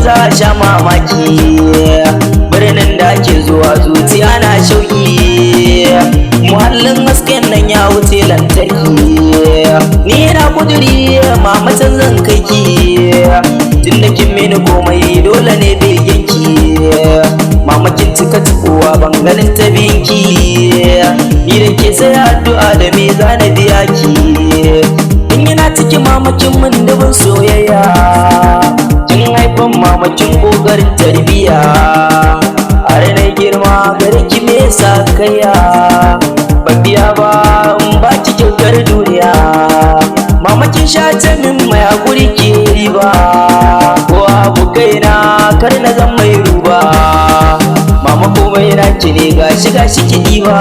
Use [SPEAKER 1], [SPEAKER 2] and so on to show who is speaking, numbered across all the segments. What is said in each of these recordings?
[SPEAKER 1] za a sha mamaki, birnin da ake zuwa zuciya na shauki, muhallin hasken nan ya wuce lantarki. Ni na kuduri mama can zan kai ki, tun da kin mini komai dole ne begenki. Mama kin cika tukowa ban ganin ta binki, ni da ke sai addu'a da me za na biya ki. In yana ciki mamakin mun dubin soyayya, kin haifan mamakin kokarin tarbiya. A ranar girma gare ki me sa kaiya, ban biya ba in ba ki kyautar duniya. Mamakin shata min mai hakuri ke riba, ko abu kaina kar na zan mai ruba. Mama komai na ki ne gashi gashi ki diba,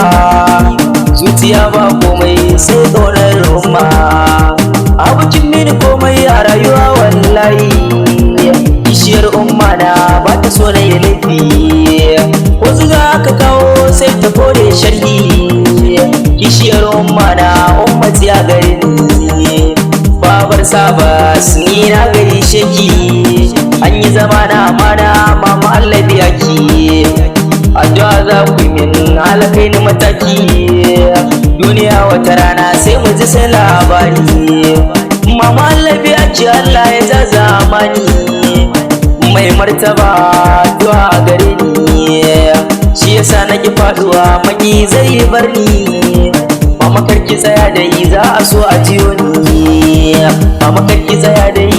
[SPEAKER 1] zuciya ba komai sai ƙaunar umma. Abokin mini komai a rayuwa wallahi, kishiyar umma na ba ta so na yi laifi, ko zuga ka kawo sai ta kore sharhi. Kishiyar umma na ummati a gare ni, babar sabas ni na gari sheki. An yi zama na amana mama Allah biya ki, addu'a za ku min halakai ni mataki. Duniya wata rana sai mu ji sai labari, mama Allah biya ki Allah ya ja zamani. Mai martaba addu'a gare ni, shi yasa nake faduwa maki zai bar ni. Mama karki tsaya da yi za a so a jiyo ni, mama karki tsaya da yi